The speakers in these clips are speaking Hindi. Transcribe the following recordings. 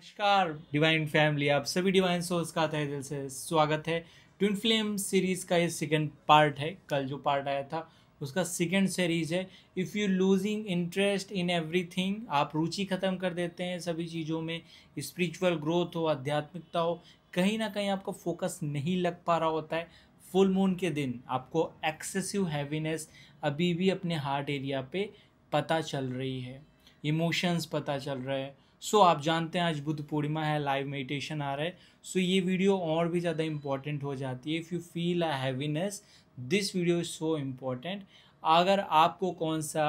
नमस्कार डिवाइन फैमिली, आप सभी डिवाइन सोल्स का तहे दिल से स्वागत है। ट्विन फ्लेम सीरीज का ये सेकंड पार्ट है। कल जो पार्ट आया था उसका सेकंड सीरीज है। If you losing interest in everything, आप रुचि ख़त्म कर देते हैं सभी चीज़ों में, स्पिरिचुअल ग्रोथ हो, आध्यात्मिकता हो, कहीं ना कहीं आपको फोकस नहीं लग पा रहा होता है। फुल मून के दिन आपको एक्सेसिव हैवीनेस अभी भी अपने हार्ट एरिया पे पता चल रही है, इमोशंस पता चल रहे हैं। सो आप जानते हैं आज बुद्ध पूर्णिमा है, लाइव मेडिटेशन आ रहा है। सो ये वीडियो और भी ज़्यादा इम्पॉर्टेंट हो जाती है। If you feel a heaviness, this video is so important. अगर आपको कौन सा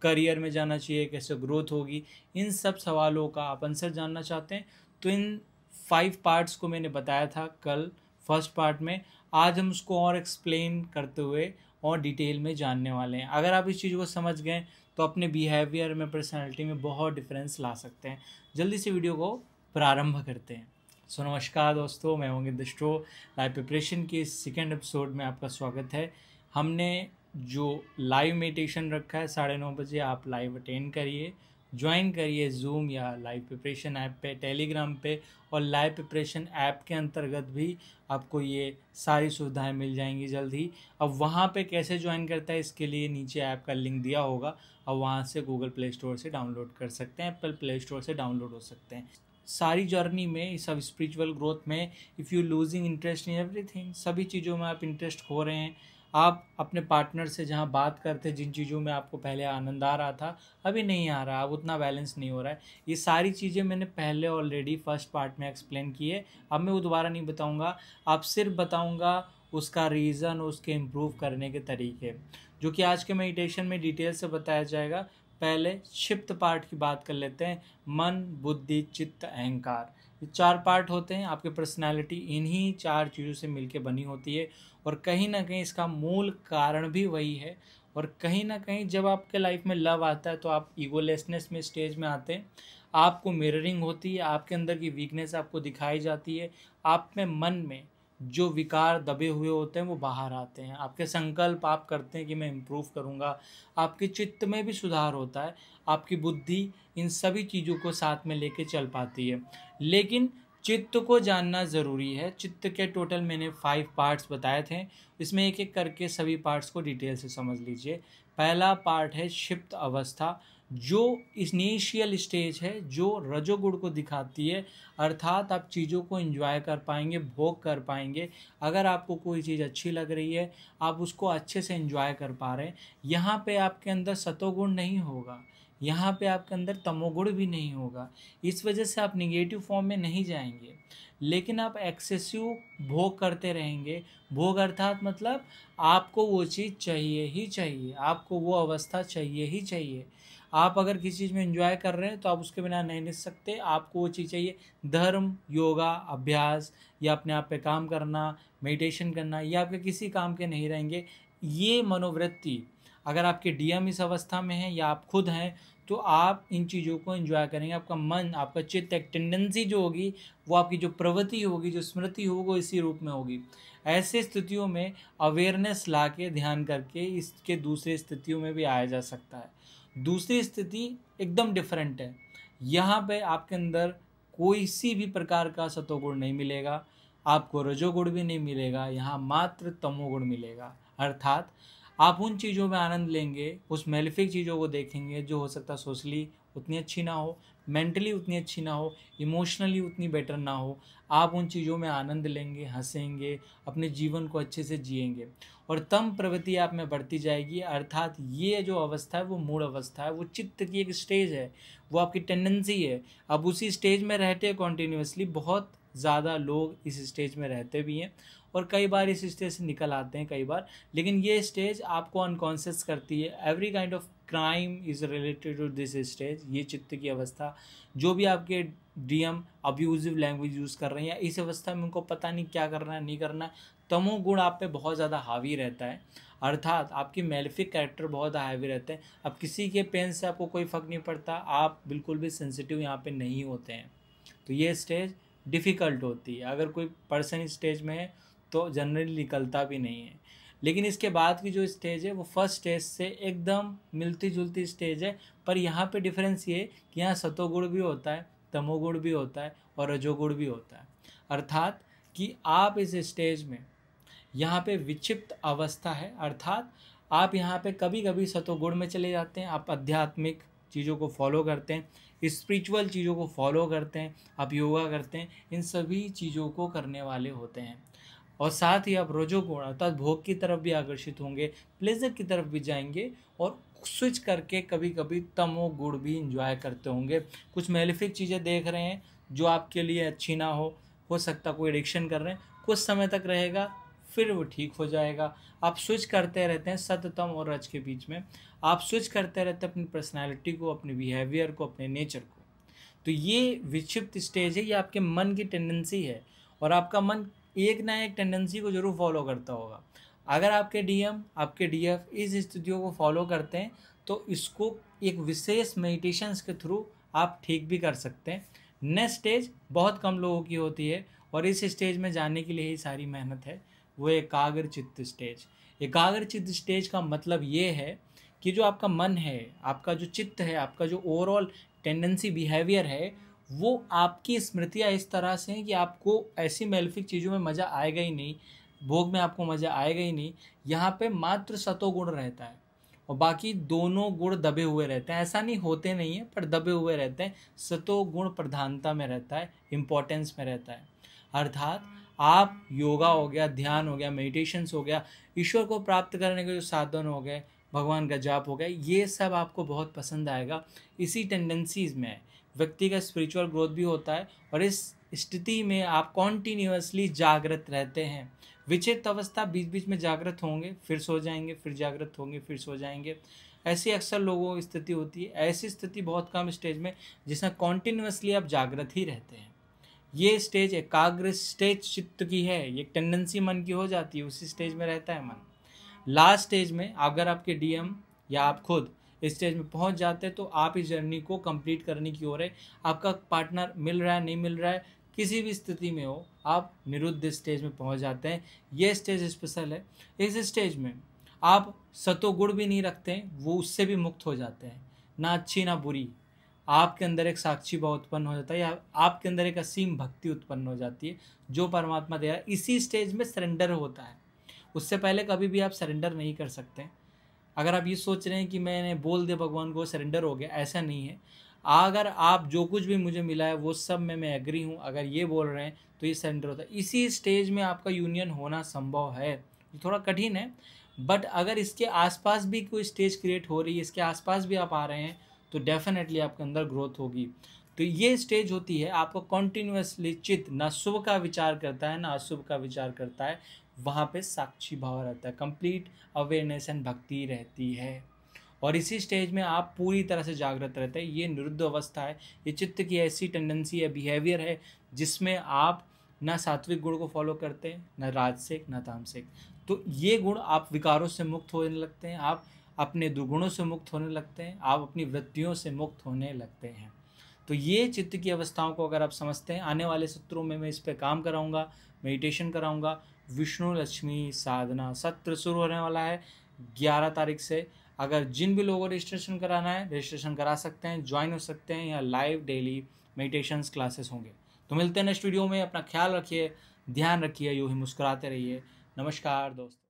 करियर में जाना चाहिए, कैसे ग्रोथ होगी, इन सब सवालों का आप आंसर जानना चाहते हैं तो इन 5 पार्ट्स को मैंने बताया था कल फर्स्ट पार्ट में। आज हम उसको और एक्सप्लेन करते हुए और डिटेल में जानने वाले हैं। अगर आप इस चीज़ को समझ गए तो अपने बिहेवियर में, पर्सनालिटी में बहुत डिफरेंस ला सकते हैं। जल्दी से वीडियो को प्रारंभ करते हैं। सो नमस्कार दोस्तों, मैं होंगे दस्ट्रो। लाइव प्रिपरेशन के सेकेंड एपिसोड में आपका स्वागत है। हमने जो लाइव मेडिटेशन रखा है 9:30 बजे, आप लाइव अटेंड करिए, ज्वाइन करिए जूम या लाइव प्रिपरेशन ऐप पे, टेलीग्राम पे। और लाइव प्रिपरेशन ऐप के अंतर्गत भी आपको ये सारी सुविधाएं मिल जाएंगी जल्द ही। अब वहाँ पे कैसे ज्वाइन करता है, इसके लिए नीचे ऐप का लिंक दिया होगा और वहाँ से गूगल प्ले स्टोर से डाउनलोड कर सकते हैं, एप्पल प्ले स्टोर से डाउनलोड हो सकते हैं। सारी जर्नी में, इस सब स्पिरिचुअल ग्रोथ में, if you losing interest in everything, सभी चीज़ों में आप इंटरेस्ट खो रहे हैं। आप अपने पार्टनर से जहाँ बात करते, जिन चीज़ों में आपको पहले आनंद आ रहा था अभी नहीं आ रहा, अब उतना बैलेंस नहीं हो रहा है। ये सारी चीज़ें मैंने पहले ऑलरेडी फर्स्ट पार्ट में एक्सप्लेन की है, अब मैं वो दोबारा नहीं बताऊँगा। आप सिर्फ बताऊँगा उसका रीज़न, उसके इम्प्रूव करने के तरीके, जो कि आज के मेडिटेशन में डिटेल से बताया जाएगा। पहले क्षिप्त पार्ट की बात कर लेते हैं। मन, बुद्धि, चित्त, अहंकार, ये 4 पार्ट होते हैं। आपकी पर्सनालिटी इन्हीं 4 चीज़ों से मिलके बनी होती है और कहीं ना कहीं इसका मूल कारण भी वही है। और कहीं ना कहीं जब आपके लाइफ में लव आता है तो आप ईगोलेसनेस में स्टेज में आते हैं, आपको मिररिंग होती है, आपके अंदर की वीकनेस आपको दिखाई जाती है, आप में मन में जो विकार दबे हुए होते हैं वो बाहर आते हैं, आपके संकल्प आप करते हैं कि मैं इम्प्रूव करूँगा, आपके चित्त में भी सुधार होता है, आपकी बुद्धि इन सभी चीज़ों को साथ में लेके चल पाती है। लेकिन चित्त को जानना ज़रूरी है। चित्त के टोटल मैंने 5 पार्ट्स बताए थे, इसमें एक एक करके सभी पार्ट्स को डिटेल से समझ लीजिए। पहला पार्ट है क्षिप्त अवस्था, जो इनिशियल स्टेज है, जो रजोगुण को दिखाती है। अर्थात आप चीज़ों को एंजॉय कर पाएंगे, भोग कर पाएंगे। अगर आपको कोई चीज़ अच्छी लग रही है, आप उसको अच्छे से एंजॉय कर पा रहे हैं, यहाँ पे आपके अंदर सतोगुण नहीं होगा, यहाँ पे आपके अंदर तमोगुण भी नहीं होगा। इस वजह से आप निगेटिव फॉर्म में नहीं जाएंगे, लेकिन आप एक्सेसिव भोग करते रहेंगे। भोग अर्थात मतलब आपको वो चीज़ चाहिए ही चाहिए, आपको वो अवस्था चाहिए ही चाहिए। आप अगर किसी चीज़ में एंजॉय कर रहे हैं तो आप उसके बिना नहीं रह सकते, आपको वो चीज़ चाहिए। धर्म, योगा, अभ्यास या अपने आप पे काम करना, मेडिटेशन करना, ये आपके किसी काम के नहीं रहेंगे। ये मनोवृत्ति अगर आपके डीएम इस अवस्था में है या आप खुद हैं तो आप इन चीज़ों को एंजॉय करेंगे। आपका मन, आपका चित्त, एक टेंडेंसी जो होगी, वो आपकी जो प्रवृत्ति होगी, जो स्मृति होगी, वो इसी रूप में होगी। ऐसे स्थितियों में अवेयरनेस ला के, ध्यान करके इसके दूसरी स्थितियों में भी आया जा सकता है। दूसरी स्थिति एकदम डिफरेंट है। यहाँ पे आपके अंदर कोई सी भी प्रकार का सतोगुण नहीं मिलेगा, आपको रजोगुण भी नहीं मिलेगा, यहाँ मात्र तमोगुण मिलेगा। अर्थात आप उन चीज़ों में आनंद लेंगे, उस मेलिफिक चीज़ों को देखेंगे जो हो सकता है सोशली उतनी अच्छी ना हो, मेंटली उतनी अच्छी ना हो, इमोशनली उतनी बेटर ना हो। आप उन चीज़ों में आनंद लेंगे, हंसेंगे, अपने जीवन को अच्छे से जिएंगे और तम प्रवृत्ति आप में बढ़ती जाएगी। अर्थात ये जो अवस्था है वो मूड अवस्था है, वो चित्त की एक स्टेज है, वो आपकी टेंडेंसी है। अब उसी स्टेज में रहते कॉन्टीन्यूसली बहुत ज़्यादा लोग इस स्टेज में रहते भी हैं और कई बार इस स्टेज से निकल आते हैं कई बार, लेकिन ये स्टेज आपको अनकॉन्शियस करती है। Every kind of crime is related to this stage. ये चित्त की अवस्था, जो भी आपके डीएम अब्यूजिव लैंग्वेज यूज़ कर रहे हैं या इस अवस्था में उनको पता नहीं क्या करना है, नहीं करना है, तमोगुण आप पे बहुत ज़्यादा हावी रहता है। अर्थात आपकी मेलेफिक कैरेक्टर बहुत हावी रहते हैं। अब किसी के पेन से आपको कोई फ़र्क नहीं पड़ता, आप बिल्कुल भी सेंसिटिव यहाँ पे नहीं होते हैं। तो ये स्टेज डिफ़िकल्ट होती है। अगर कोई पर्सन इस स्टेज में है तो जनरली निकलता भी नहीं है। लेकिन इसके बाद की जो स्टेज है वो फर्स्ट स्टेज से एकदम मिलती जुलती स्टेज है, पर यहाँ पे डिफरेंस ये कि यहाँ सतोगुण भी होता है, तमोगुण भी होता है और रजोगुण भी होता है। अर्थात कि आप इस स्टेज में यहाँ पे विक्षिप्त अवस्था है, अर्थात आप यहाँ पे कभी कभी सतोगुण में चले जाते हैं, आप आध्यात्मिक चीज़ों को फॉलो करते हैं, स्पिरिचुअल चीज़ों को फॉलो करते हैं, आप योगा करते हैं, इन सभी चीज़ों को करने वाले होते हैं। और साथ ही आप रजोगुण अर्थात भोग की तरफ भी आकर्षित होंगे, प्लेजर की तरफ भी जाएंगे और स्विच करके कभी कभी तमोगुण भी इंजॉय करते होंगे। कुछ मेलेफिक चीज़ें देख रहे हैं जो आपके लिए अच्छी ना हो सकता कोई एडिक्शन कर रहे हैं, कुछ समय तक रहेगा फिर वो ठीक हो जाएगा। आप स्विच करते रहते हैं सत्य तम और रज के बीच में, आप स्विच करते रहते हैं अपनी पर्सनैलिटी को, अपने बिहेवियर को, अपने नेचर को। तो ये विक्षिप्त स्टेज है, ये आपके मन की टेंडेंसी है और आपका मन एक ना एक टेंडेंसी को जरूर फॉलो करता होगा। अगर आपके डीएम आपके डीएफ इस स्थितियों को फॉलो करते हैं तो इसको एक विशेष मेडिटेशंस के थ्रू आप ठीक भी कर सकते हैं। नेक्स्ट स्टेज बहुत कम लोगों की होती है और इस स्टेज में जाने के लिए ही सारी मेहनत है, वो एकाग्र चित्त स्टेज। एकाग्र चित्त स्टेज का मतलब ये है कि जो आपका मन है, आपका जो चित्त है, आपका जो ओवरऑल टेंडेंसी बिहेवियर है, वो आपकी स्मृतियाँ इस तरह से हैं कि आपको ऐसी मेलेफिक चीज़ों में मज़ा आएगा ही नहीं, भोग में आपको मज़ा आएगा ही नहीं। यहाँ पे मात्र सतोगुण रहता है और बाकी दोनों गुण दबे हुए रहते हैं। ऐसा नहीं होते नहीं है, पर दबे हुए रहते हैं। सतोगुण प्रधानता में रहता है, इम्पोर्टेंस में रहता है। अर्थात आप योगा हो गया, ध्यान हो गया, मेडिटेशंस हो गया, ईश्वर को प्राप्त करने के जो साधन हो गए, भगवान का जाप हो गया, ये सब आपको बहुत पसंद आएगा। इसी टेंडेंसीज में व्यक्ति का स्पिरिचुअल ग्रोथ भी होता है और इस स्थिति में आप कॉन्टीन्यूअसली जागृत रहते हैं। विचित्र अवस्था, बीच बीच में जागृत होंगे, फिर सो जाएंगे, फिर जागृत होंगे, फिर सो जाएंगे, ऐसी अक्सर लोगों की स्थिति होती है। ऐसी स्थिति बहुत कम स्टेज में जिसमें कॉन्टीन्यूअसली आप जागृत ही रहते हैं। ये स्टेज एकाग्र स्टेज चित्त की है, ये टेंडेंसी मन की हो जाती है, उसी स्टेज में रहता है मन। लास्ट स्टेज में अगर आपके डीएम या आप खुद इस स्टेज में पहुंच जाते हैं तो आप इस जर्नी को कंप्लीट करने की ओर है। आपका पार्टनर मिल रहा है, नहीं मिल रहा है, किसी भी स्थिति में हो, आप निरुद्ध स्टेज में पहुंच जाते हैं। ये स्टेज स्पेशल है। इस स्टेज में आप सतोगुण भी नहीं रखते हैं, वो उससे भी मुक्त हो जाते हैं, ना अच्छी ना बुरी। आपके अंदर एक साक्षी भाव उत्पन्न हो जाता है या आपके अंदर एक असीम भक्ति उत्पन्न हो जाती है जो परमात्मा दे रहा है। इसी स्टेज में सरेंडर होता है, उससे पहले कभी भी आप सरेंडर नहीं कर सकते। अगर आप ये सोच रहे हैं कि मैंने बोल दे भगवान को सरेंडर हो गया, ऐसा नहीं है। अगर आप जो कुछ भी मुझे मिला है वो सब में मैं एग्री हूँ, अगर ये बोल रहे हैं तो ये सरेंडर होता है। इसी स्टेज में आपका यूनियन होना संभव है। ये थोड़ा कठिन है, बट अगर इसके आसपास भी कोई स्टेज क्रिएट हो रही है, इसके आसपास भी आप आ रहे हैं, तो डेफिनेटली आपके अंदर ग्रोथ होगी। तो ये स्टेज होती है आपको कॉन्टिन्यूसली चित्त ना शुभ का विचार करता है ना अशुभ का विचार करता है, वहाँ पे साक्षी भाव रहता है, कंप्लीट अवेयरनेस एंड भक्ति रहती है। और इसी स्टेज में आप पूरी तरह से जागृत रहते हैं। ये निरुद्ध अवस्था है, ये चित्त की ऐसी टेंडेंसी है, बिहेवियर है जिसमें आप ना सात्विक गुण को फॉलो करते हैं, ना राजसिक ना तामसिक। तो ये गुण आप विकारों से मुक्त होने लगते हैं, आप अपने दुर्गुणों से मुक्त होने लगते हैं, आप अपनी वृत्तियों से मुक्त होने लगते हैं। तो ये चित्त की अवस्थाओं को अगर आप समझते हैं, आने वाले सत्रों में मैं इस पर काम कराऊंगा, मेडिटेशन कराऊंगा। विष्णु लक्ष्मी साधना सत्र शुरू होने वाला है 11 तारीख से। अगर जिन भी लोगों को रजिस्ट्रेशन कराना है रजिस्ट्रेशन करा सकते हैं, ज्वाइन हो सकते हैं, या लाइव डेली मेडिटेशंस क्लासेस होंगे। तो मिलते हैं नेक्स्ट वीडियो में। अपना ख्याल रखिए, ध्यान रखिए, यूँ ही मुस्कुराते रहिए। नमस्कार दोस्तों।